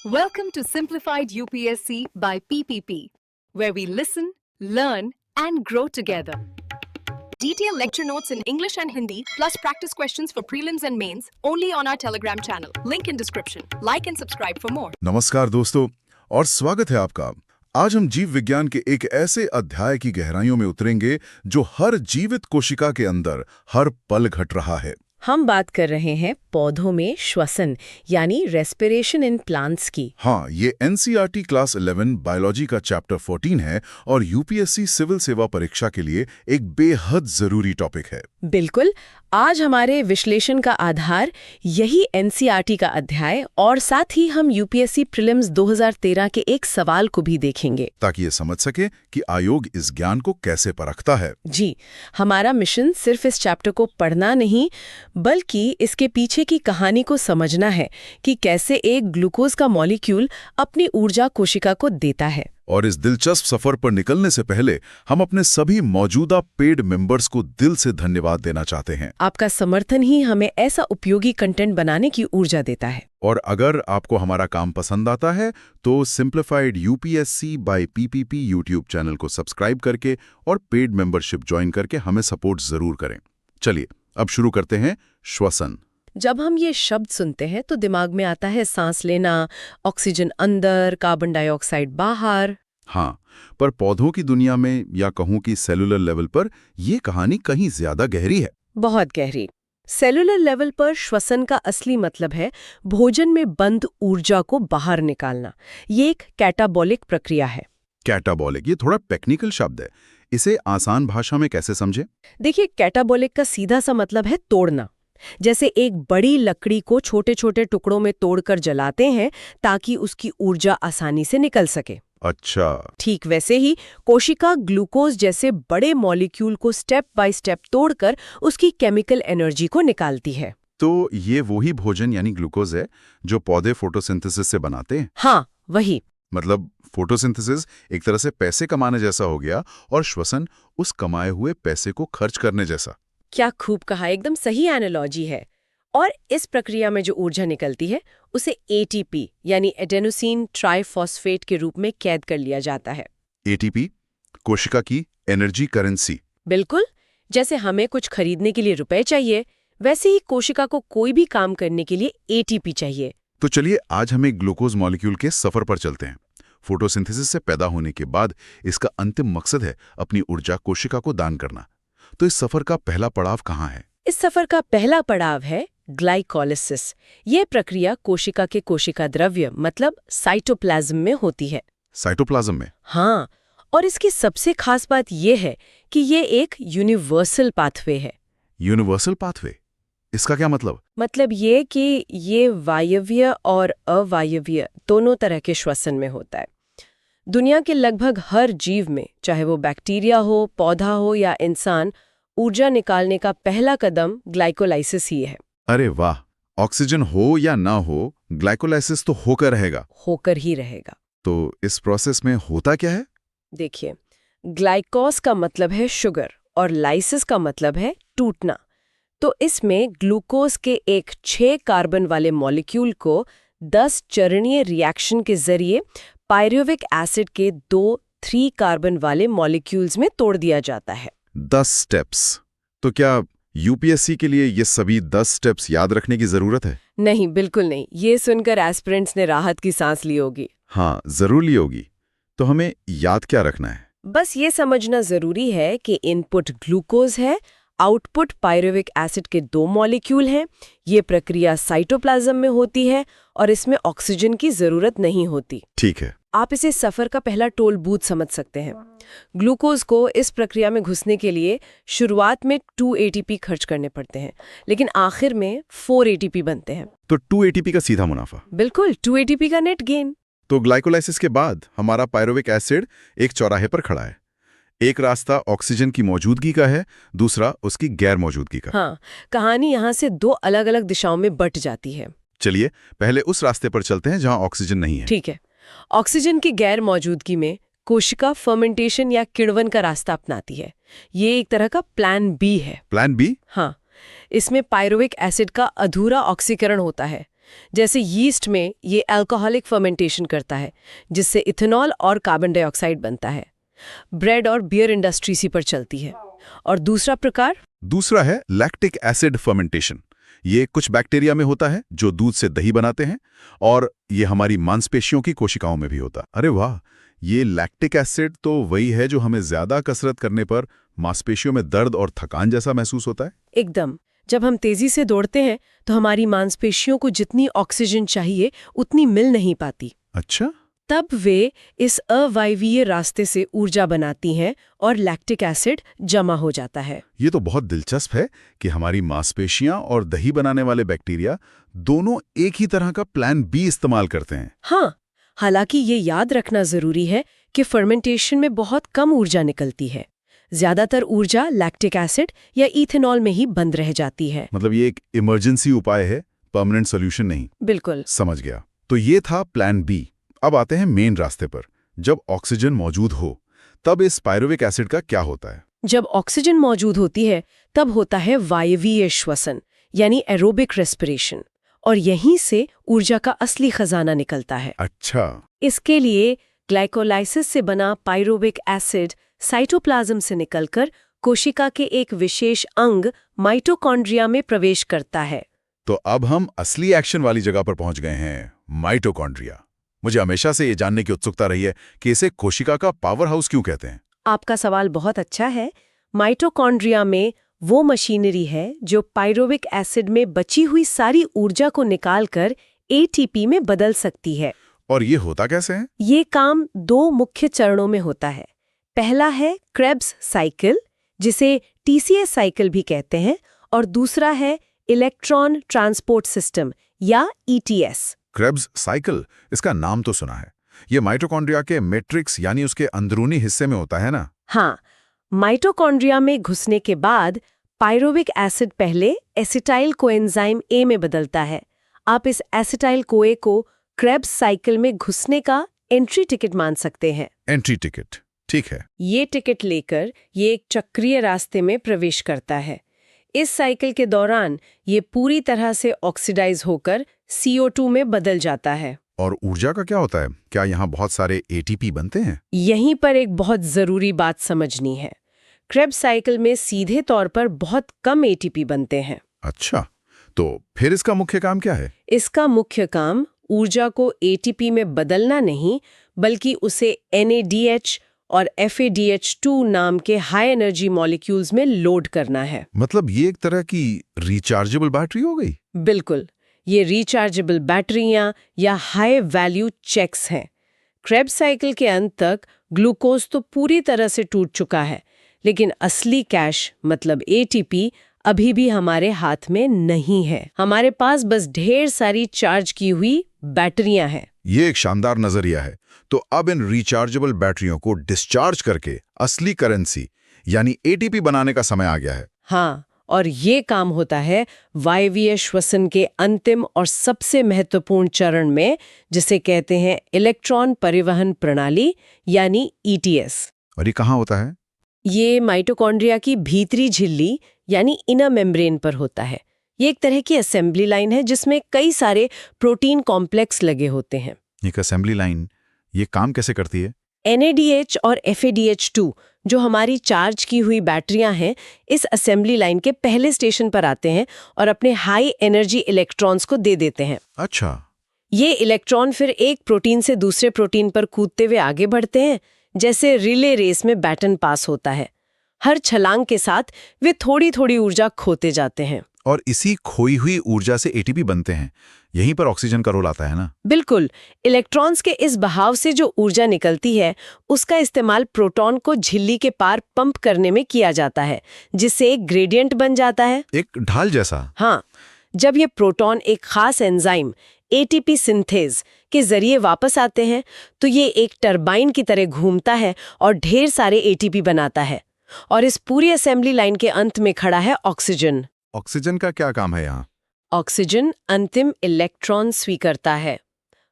Welcome to Simplified UPSC by PPP, where we listen, learn, and grow together. Detailed lecture notes in English and Hindi, plus practice questions for prelims and mains, only on our Telegram channel. Link in description. Like and subscribe for more. नमस्कार दोस्तों और स्वागत है आपका। आज हम जीव विज्ञान के एक ऐसे अध्याय की गहराइयों में उतरेंगे जो हर जीवित कोशिका के अंदर हर पल घट रहा है। हम बात कर रहे हैं पौधों में श्वसन यानी रेस्पिरेशन इन प्लांट्स की। हाँ, ये एनसीईआरटी क्लास 11 बायोलॉजी का चैप्टर 14 है और यूपीएससी सिविल सेवा परीक्षा के लिए एक बेहद जरूरी टॉपिक है। बिल्कुल, आज हमारे विश्लेषण का आधार यही एनसीईआरटी का अध्याय और साथ ही हम यूपीएससी प्रीलिम्स 2013 के एक सवाल को भी देखेंगे, ताकि ये समझ सके कि आयोग इस ज्ञान को कैसे परखता है। जी, हमारा मिशन सिर्फ इस चैप्टर को पढ़ना नहीं बल्कि इसके पीछे की कहानी को समझना है कि कैसे एक ग्लूकोज का मॉलिक्यूल अपनी ऊर्जा कोशिका को देता है। और इस दिलचस्प सफर पर निकलने से पहले हम अपने सभी मौजूदा पेड मेंबर्स को दिल से धन्यवाद देना चाहते हैं। आपका समर्थन ही हमें ऐसा उपयोगी कंटेंट बनाने की ऊर्जा देता है। और अगर आपको हमारा काम पसंद आता है तो simplified UPSC by PPP YouTube channel को सब्सक्राइब करके और पेड मेंबरशिप ज्वाइन करके हमें सपोर्ट जरूर करें। चलिए अब शुरू करते हैं। श्वसन। जब हम ये शब्द सुनते हैं तो दिमाग में आता है सांस लेना, ऑक्सीजन अंदर, कार्बन डाइऑक्साइड बाहर। हाँ, पर पौधों की दुनिया में या कहूं कि सेलुलर लेवल पर ये कहानी कहीं ज्यादा गहरी है। बहुत गहरी। सेलुलर लेवल पर श्वसन का असली मतलब है भोजन में बंद ऊर्जा को बाहर निकालना। ये एक कैटाबॉलिक प्रक्रिया है। कैटाबॉलिक, ये थोड़ा टेक्निकल शब्द है, इसे आसान भाषा में कैसे समझे? देखिए, कैटाबॉलिक का सीधा सा मतलब है तोड़ना। जैसे एक बड़ी लकड़ी को छोटे छोटे टुकड़ों में तोड़कर जलाते हैं ताकि उसकी ऊर्जा आसानी से निकल सके। अच्छा, ठीक वैसे ही कोशिका ग्लूकोज जैसे बड़े मॉलिक्यूल को स्टेप बाय स्टेप तोड़कर उसकी केमिकल एनर्जी को निकालती है। तो ये वही भोजन यानी ग्लूकोज है जो पौधे फोटोसिंथेसिस से बनाते हैं? हाँ, वही। मतलब फोटोसिंथेसिस एक तरह से पैसे कमाने जैसा हो गया और श्वसन उस कमाए हुए पैसे को खर्च करने जैसा। क्या खूब कहा, एकदम सही एनालॉजी है। और इस प्रक्रिया में जो ऊर्जा निकलती है उसे एटीपी यानी एडेनोसिन ट्राइफॉस्फेट के रूप में कैद कर लिया जाता है। एटीपी, कोशिका की एनर्जी करेंसी। बिल्कुल, जैसे हमें कुछ खरीदने के लिए रुपए चाहिए, वैसे ही कोशिका को कोई भी काम करने के लिए एटीपी चाहिए। तो चलिए आज हमें ग्लूकोज मॉलिक्यूल के सफर पर चलते हैं। फोटोसिंथेसिस से पैदा होने के बाद इसका अंतिम मकसद है अपनी ऊर्जा कोशिका को दान करना। तो इस सफर का पहला पड़ाव कहाँ है? इस सफर का पहला पड़ाव है ग्लाइकोलिसिस। ये प्रक्रिया कोशिका के कोशिका द्रव्य मतलब साइटोप्लाज्म में होती है। साइटोप्लाज्म में? हाँ, और इसकी सबसे खास बात यह है कि ये एक यूनिवर्सल पाथवे है। Universal pathway? इसका क्या मतलब? मतलब ये कि ये वायवीय और अवायवीय दोनों तरह के श्वसन में होता है। दुनिया के लगभग हर जीव में, चाहे वो बैक्टीरिया हो, पौधा हो या इंसान, ऊर्जा निकालने का पहला कदम ग्लाइकोलाइसिस ही है। अरे वाह! ऑक्सीजन हो या ना हो, ग्लाइकोलाइसिस तो होकर रहेगा। होकर ही रहेगा। तो इस प्रोसेस में होता क्या है? देखिए, ग्लाइकोस का मतलब है शुगर और लाइसिस का मतलब है टूटना। तो इसमें ग्लूकोज के एक 6 कार्बन वाले मॉलिक्यूल को 10 चरणीय रिएक्शन के जरिए पायरुविक एसिड के 2 3 कार्बन वाले मॉलिक्यूल्स में तोड़ दिया जाता है। 10 स्टेप्स। तो क्या यूपीएससी के लिए ये सभी 10 स्टेप्स याद रखने की जरूरत है? नहीं, बिल्कुल नहीं। ये सुनकर एस्पिरेंट्स ने राहत की सांस ली होगी। हाँ, जरूर ली होगी। तो हमें याद क्या रखना है? बस ये समझना जरूरी है कि इनपुट ग्लूकोज है, आउटपुट पायरुविक एसिड के 2 मॉलिक्यूल हैं। ये प्रक्रिया साइटोप्लाज्म में होती है और इसमें ऑक्सीजन की जरूरत नहीं होती। ठीक है। आप इसे सफर का पहला टोल बूथ समझ सकते हैं। ग्लूकोज को इस प्रक्रिया में घुसने के लिए शुरुआत में 2 एटीपी खर्च करने पड़ते हैं, लेकिन आखिर में 4 एटीपी बनते हैं। तो 2 एटीपी का सीधा मुनाफा? बिल्कुल, 2 एटीपी का नेट गेन। तो ग्लाइकोलाइसिस के बाद हमारा पायरुविक एसिड एक चौराहे पर खड़ा है। एक रास्ता ऑक्सीजन की मौजूदगी का है, दूसरा उसकी गैर मौजूदगी का। हाँ, कहानी यहाँ से 2 अलग अलग दिशाओं में बट जाती है। चलिए पहले उस रास्ते पर चलते हैं जहाँ ऑक्सीजन नहीं है। ठीक है। ऑक्सीजन की गैर मौजूदगी में कोशिका फर्मेंटेशन या किण्वन का रास्ता अपनाती है। ये एक तरह का प्लान बी है। Plan B? हाँ, इसमें पायरुविक एसिड का अधूरा ऑक्सीकरण होता है। जैसे यीस्ट में ये अल्कोहलिक फर्मेंटेशन करता है, जिससे इथेनॉल और कार्बन डाइऑक्साइड बनता है। ब्रेड और बियर इंडस्ट्री इसी पर चलती है। और दूसरा प्रकार? दूसरा है लैक्टिक एसिड फर्मेंटेशन। ये कुछ बैक्टीरिया में होता है जो दूध से दही बनाते हैं, और ये हमारी मांसपेशियों की कोशिकाओं में भी होता है। अरे वाह, ये लैक्टिक एसिड तो वही है जो हमें ज्यादा कसरत करने पर मांसपेशियों में दर्द और थकान जैसा महसूस होता है। एकदम। जब हम तेजी से दौड़ते हैं तो हमारी मांसपेशियों को जितनी ऑक्सीजन चाहिए उतनी मिल नहीं पाती। अच्छा। तब वे इस अवायवीय रास्ते से ऊर्जा बनाती हैं और लैक्टिक एसिड जमा हो जाता है। ये तो बहुत दिलचस्प है कि हमारी मांसपेशियां और दही बनाने वाले बैक्टीरिया दोनों एक ही तरह का प्लान बी इस्तेमाल करते हैं। हाँ, हालांकि ये याद रखना जरूरी है कि फर्मेंटेशन में बहुत कम ऊर्जा निकलती है। ज्यादातर ऊर्जा लैक्टिक एसिड या इथेनॉल में ही बंद रह जाती है। मतलब ये एक इमरजेंसी उपाय है, परमानेंट सॉल्यूशन नहीं। बिल्कुल। समझ गया। तो ये था प्लान बी। अब आते हैं मेन रास्ते पर। जब ऑक्सीजन मौजूद हो तब इस पायरुविक एसिड का क्या होता है? जब ऑक्सीजन मौजूद होती है तब होता है वायवीय श्वसन, यानी एरोबिक रेस्पिरेशन, और यहीं से ऊर्जा का असली खजाना निकलता है। अच्छा। इसके लिए ग्लाइकोलाइसिस से बना पायरुविक एसिड साइटोप्लाज्म से निकलकर कोशिका के एक विशेष अंग माइटोकॉन्ड्रिया में प्रवेश करता है। तो अब हम असली एक्शन वाली जगह पर पहुंच गए हैं, माइटोकॉन्ड्रिया। मुझे हमेशा से ये जानने की उत्सुकता रही है कि इसे कोशिका का पावर हाउस क्यों कहते हैं। आपका सवाल बहुत अच्छा है। माइटोकॉन्ड्रिया में वो मशीनरी है जो पायरुविक एसिड में बची हुई सारी ऊर्जा को निकालकर एटीपी में बदल सकती है। और ये होता कैसे है? ये काम दो मुख्य चरणों में होता है। पहला है क्रेब्स साइकिल, जिसे टीसीएस साइकिल भी कहते हैं, और दूसरा है इलेक्ट्रॉन ट्रांसपोर्ट सिस्टम या ईटीएस। क्रेब्स साइकिल, इसका नाम तो सुना है। ये माइटोकॉन्ड्रिया के मैट्रिक्स यानी उसके अंदरूनी हिस्से में होता है ना? हाँ, माइटोकॉन्ड्रिया में घुसने के बाद पायरुविक एसिड पहले एसिटाइल कोएंजाइम ए में बदलता है। आप इस एसिटाइल कोए को क्रेब्स साइकिल में घुसने का एंट्री टिकट मान सकते हैं। एंट्री टिकट, ठीक है। ये टिकट लेकर ये एक चक्रीय रास्ते में प्रवेश करता है। इस साइकिल के दौरान ये पूरी तरह से ऑक्सीडाइज होकर CO2 में बदल जाता है। और ऊर्जा का क्या होता है? क्या यहाँ बहुत सारे एटीपी बनते हैं? यहीं पर एक बहुत जरूरी बात समझनी है। क्रेब्स साइकिल में सीधे तौर पर बहुत कम एटीपी बनते हैं। अच्छा, तो फिर इसका मुख्य काम क्या है? इसका मुख्य काम ऊर्जा को एटीपी में बदलना नहीं, बल्कि उसे NADH और FADH2 नाम के हाई एनर्जी मॉलिक्यूल्स में लोड करना है। मतलब ये एक तरह की रिचार्जेबल बैटरी हो गई? बिल्कुल, ये रिचार्जेबल बैटरियां या हाई वैल्यू चेक्स हैं। क्रेब्स साइकिल के अंत तक ग्लूकोज तो पूरी तरह से टूट चुका है, लेकिन असली कैश मतलब एटीपी अभी भी हमारे हाथ में नहीं है। हमारे पास बस ढेर सारी चार्ज की हुई बैटरियां हैं। ये एक शानदार नजरिया है। तो अब इन रिचार्जेबल बैटरियों को डिस्चार्ज करके असली करेंसी यानी एटीपी बनाने का समय आ गया है। हाँ, और ये काम होता है वायवीय श्वसन के अंतिम और सबसे महत्वपूर्ण चरण में, जिसे कहते हैं इलेक्ट्रॉन परिवहन प्रणाली यानी ETS। और ये कहाँ होता है? ये माइटोकॉन्ड्रिया की भीतरी झिल्ली यानी इनर मेम्ब्रेन पर होता है। ये एक तरह की असेंबली लाइन है जिसमें कई सारे प्रोटीन कॉम्प्लेक्स लगे होते हैं। एक असेंबली लाइन, ये काम कैसे करती है? NADH और FADH2 जो हमारी चार्ज की हुई बैटरियां हैं, इस असेंबली लाइन के पहले स्टेशन पर आते हैं और अपने हाई एनर्जी इलेक्ट्रॉन्स को दे देते हैं। अच्छा। ये इलेक्ट्रॉन फिर एक प्रोटीन से दूसरे प्रोटीन पर कूदते हुए आगे बढ़ते हैं, जैसे रिले रेस में बैटन पास होता है। हर छलांग के साथ वे थोड़ी थोड़ी ऊर्जा खोते जाते हैं। और इसी खोई हुई ऊर्जा से एटीपी बनते हैं। यहीं पर ऑक्सीजन का रोल आता है ना? बिल्कुल। इलेक्ट्रॉन्स के इस बहाव से जो ऊर्जा निकलती है, उसका इस्तेमाल प्रोटॉन को झिल्ली के पार पंप करने में किया जाता है, जिससे एक ग्रेडियंट बन जाता है। एक ढाल जैसा? हाँ, जब ये प्रोटॉन एक खास एंजाइम ATP सिंथेज के जरिए वापस आते हैं, तो ये एक टरबाइन की तरह घूमता है और ढेर सारे ATP बनाता है। और इस पूरी असेंबली लाइन के अंत में खड़ा है ऑक्सीजन। ऑक्सीजन का क्या काम है यहाँ? ऑक्सीजन अंतिम इलेक्ट्रॉन स्वीकर्ता है,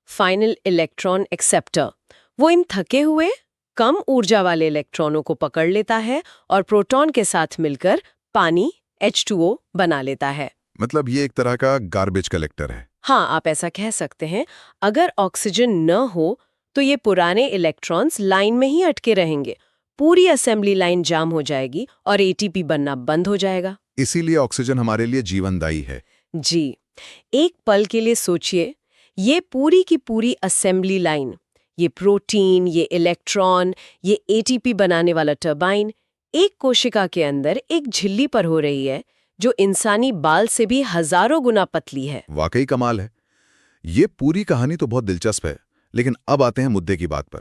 फाइनल इलेक्ट्रॉन एक्सेप्टर। वो इन थके हुए कम ऊर्जा वाले इलेक्ट्रॉनों को पकड़ लेता है और प्रोटॉन के साथ मिलकर पानी H2O बना लेता है। मतलब ये एक तरह का गार्बेज कलेक्टर है। हाँ, आप ऐसा कह सकते हैं। अगर ऑक्सीजन न हो तो ये पुराने इलेक्ट्रॉन्स लाइन में ही अटके रहेंगे, पूरी असेंबली लाइन जाम हो जाएगी और एटीपी बनना बंद हो जाएगा। इसीलिए ऑक्सीजन हमारे लिए जीवनदायी है। जी, एक पल के लिए सोचिए, ये पूरी की पूरी असेंबली लाइन, ये प्रोटीन, ये इलेक्ट्रॉन, ये एटीपी बनाने वाला टरबाइन, एक कोशिका के अंदर एक झिल्ली पर हो रही है जो इंसानी बाल से भी हजारों गुना पतली है। वाकई कमाल है। ये पूरी कहानी तो बहुत दिलचस्प है, लेकिन अब आते हैं मुद्दे की बात पर।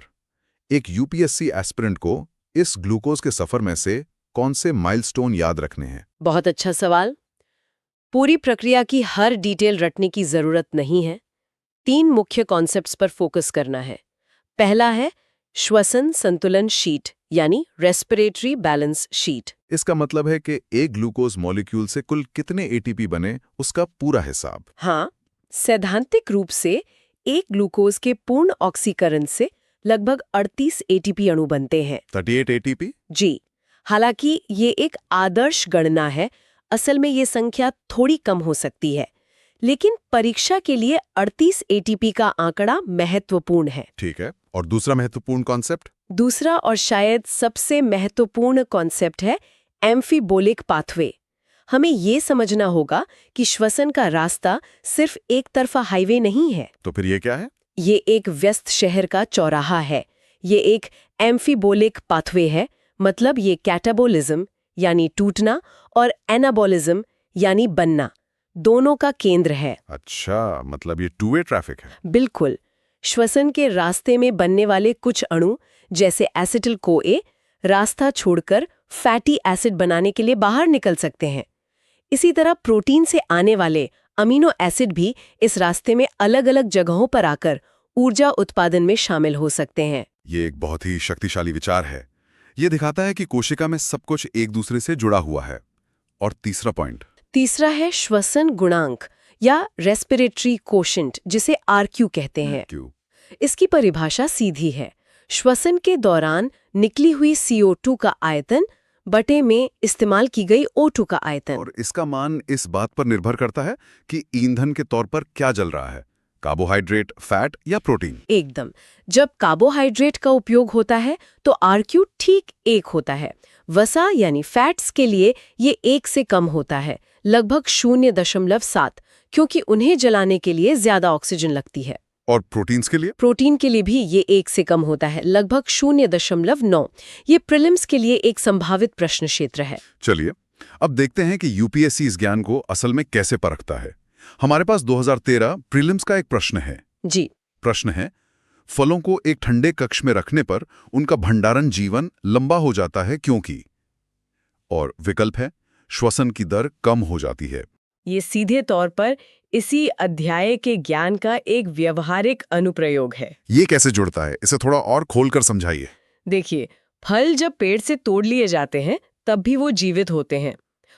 एक यूपीएससी एस्पिरेंट को इस ग्लूकोज के सफर में से कौन से माइलस्टोन याद रखने हैं? बहुत अच्छा सवाल। पूरी प्रक्रिया की हर डिटेल रटने की जरूरत नहीं है। 3 मुख्य कॉन्सेप्ट्स पर फोकस करना है। पहला है श्वसन संतुलन शीट, यानी रेस्पिरेटरी बैलेंस शीट। इसका मतलब है कि एक ग्लूकोज मॉलिक्यूल से कुल कितने एटीपी बने, उसका पूरा हिसाब। हाँ, सैद्धांतिक रूप से एक ग्लूकोज के पूर्ण ऑक्सीकरण से लगभग 38 एटीपी अणु बनते हैं। 38 एटीपी? जी, हालांकि ये एक आदर्श गणना है। असल में ये संख्या थोड़ी कम हो सकती है, लेकिन परीक्षा के लिए 38 एटीपी का आंकड़ा महत्वपूर्ण है। ठीक है। और दूसरा महत्वपूर्ण कॉन्सेप्ट? दूसरा और शायद सबसे महत्वपूर्ण कॉन्सेप्ट है एम्फीबोलिक पाथवे। हमें ये समझना होगा कि श्वसन का रास्ता सिर्फ एक तरफा हाईवे नहीं है। तो फिर ये क्या है? ये एक व्यस्त शहर का चौराहा है। ये एक एम्फीबोलिक पाथवे है, मतलब ये कैटाबोलिज्म यानी टूटना और एनाबोलिज्म यानी बनना, दोनों का केंद्र है। अच्छा, मतलब ये टू वे ट्रैफिक है। बिल्कुल। श्वसन के रास्ते में बनने वाले कुछ अणु, जैसे एसिटिल कोए, रास्ता छोड़कर फैटी एसिड बनाने के लिए बाहर निकल सकते हैं। इसी तरह प्रोटीन से आने वाले अमीनो एसिड भी इस रास्ते में अलग-अलग जगहों पर आकर ऊर्जा उत्पादन में शामिल हो सकते हैं। ये एक बहुत ही शक्तिशाली विचार है। ये दिखाता है कि कोशिका में सब कुछ एक दूसरे से जुड़ा हुआ है। और तीसरा पॉइंट? तीसरा है श्वसन गुणांक या रेस्पिरेटरी कोशेंट, जिसे आरक्यू कहते हैं। क्यों? इसकी परिभाषा सीधी है। श्वसन के दौरान निकली हुई CO2 का आयतन बटे में इस्तेमाल की गई O2 का आयतन। और इसका मान इस बात पर निर्भर करता है कि ईंधन के तौर पर क्या जल रहा है, कार्बोहाइड्रेट, फैट या प्रोटीन। एकदम। जब कार्बोहाइड्रेट का उपयोग होता है तो आरक्यू ठीक 1 होता है। वसा यानी फैट्स के लिए ये 1 से कम होता है, लगभग 0.7, क्योंकि उन्हें जलाने के लिए ज्यादा ऑक्सीजन लगती है। और प्रोटीन्स के लिए? प्रोटीन के लिए भी ये 1 से कम होता है, लगभग 0.9। ये प्रीलिम्स के लिए एक संभावित प्रश्न क्षेत्र है। चलिए अब देखते हैं कि यूपीएससी इस ज्ञान को असल में कैसे परखता है। हमारे पास 2013 प्रीलिम्स का एक प्रश्न है। जी। प्रश्न है, फलों को एक ठंडे कक्ष में रखने पर उनका भंडारण जीवन लंबा हो जाता है क्योंकि? और विकल्प है, श्वसन की दर कम हो जाती है। ये सीधे तौर पर इसी अध्याय के ज्ञान का एक व्यवहारिक अनुप्रयोग है। ये कैसे जुड़ता है, इसे थोड़ा और खोलकर समझाइए। देखिए, फल जब पेड़ से तोड़ लिए जाते हैं तब भी वो जीवित होते हैं।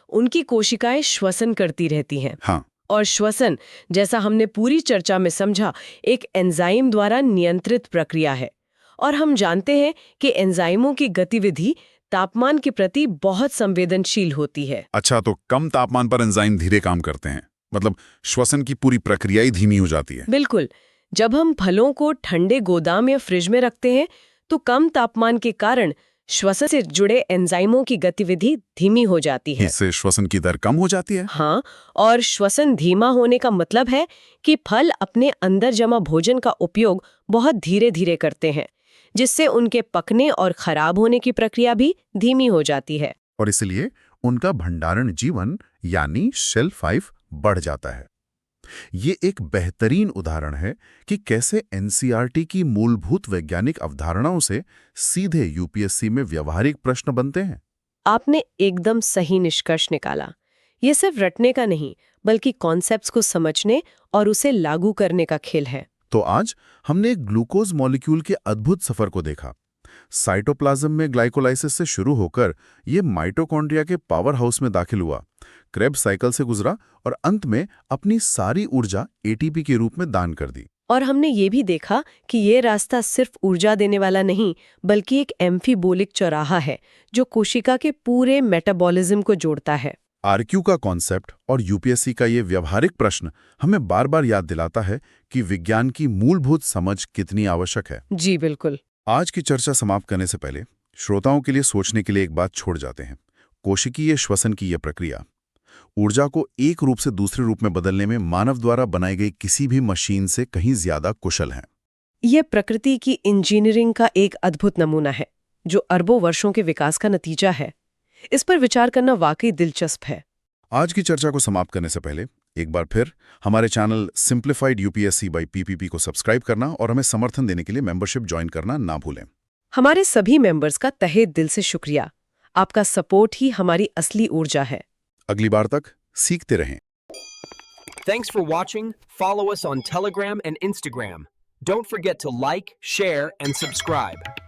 उनकी कोशिकाएं श्वसन करती रहती हैं। हाँ। और श्वसन, जैसा हमने पूरी चर्चा में समझा, एक एंजाइम द्वारा नियंत्रित प्रक्रिया है। और हम जानते हैं कि एंजाइमों की गतिविधि तापमान के प्रति बहुत संवेदनशील होती है। अच्छा, तो कम तापमान पर एंजाइम धीरे काम करते हैं, मतलब श्वसन की पूरी प्रक्रिया ही धीमी हो जाती है। बिल्कुल। जब हम फलों को ठंडे गोदाम या फ्रिज में रखते हैं तो कम तापमान के कारण श्वसन से जुड़े एंजाइमों की गतिविधि धीमी हो जाती है। इससे श्वसन की दर कम हो जाती है। हाँ, और श्वसन धीमा होने का मतलब है कि फल अपने अंदर जमा भोजन का उपयोग बहुत धीरे धीरे करते हैं, जिससे उनके पकने और खराब होने की प्रक्रिया भी धीमी हो जाती है। और इसलिए उनका भंडारण जीवन यानी शेल्फ लाइफ बढ़ जाता है। ये एक बेहतरीन उदाहरण है कि कैसे एनसीईआरटी की मूलभूत वैज्ञानिक अवधारणाओं से सीधे यूपीएससी में व्यावहारिक प्रश्न बनते हैं। आपने एकदम सही निष्कर्ष निकाला। ये सिर्फ रटने का नहीं, बल्कि कॉन्सेप्ट्स को समझने और उसे लागू करने का खेल है। तो आज हमने एक ग्लूकोज मॉलिक्यूल के अद्भुत सफर को देखा। साइटोप्लाज्म में ग्लाइकोलाइसिस से शुरू होकर ये माइटोकॉन्ड्रिया के पावर हाउस में दाखिल हुआ, क्रेब्स साइकिल से गुजरा और अंत में अपनी सारी ऊर्जा एटीपी के रूप में दान कर दी। और हमने ये भी देखा कि ये रास्ता सिर्फ ऊर्जा देने वाला नहीं, बल्कि एक एम्फीबोलिक चौराहा है जो कोशिका के पूरे मेटाबॉलिज्म को जोड़ता है। आरक्यू का कॉन्सेप्ट और यूपीएससी का ये व्यवहारिक प्रश्न हमें बार बार याद दिलाता है कि विज्ञान की मूलभूत समझ कितनी आवश्यक है। जी बिल्कुल। आज की चर्चा समाप्त करने से पहले श्रोताओं के लिए सोचने के लिए एक बात छोड़ जाते हैं। कोशिकीय श्वसन की यह प्रक्रिया ऊर्जा को एक रूप से दूसरे रूप में बदलने में मानव द्वारा बनाई गई किसी भी मशीन से कहीं ज्यादा कुशल है। यह प्रकृति की इंजीनियरिंग का एक अद्भुत नमूना है जो अरबों वर्षों के विकास का नतीजा है। इस पर विचार करना वाकई दिलचस्प है। आज की चर्चा को समाप्त करने से पहले एक बार फिर हमारे channel simplified UPSC by PPP को सब्सक्राइब करना और हमें समर्थन देने के लिए मेंबरशिप ज्वाइन करना ना भूलें। हमारे सभी मेंबर्स का तहे दिल से शुक्रिया। आपका सपोर्ट ही हमारी असली ऊर्जा है। अगली बार तक सीखते रहें। Thanks for watching. Follow us on Telegram and Instagram. Don't forget to like, share, and subscribe.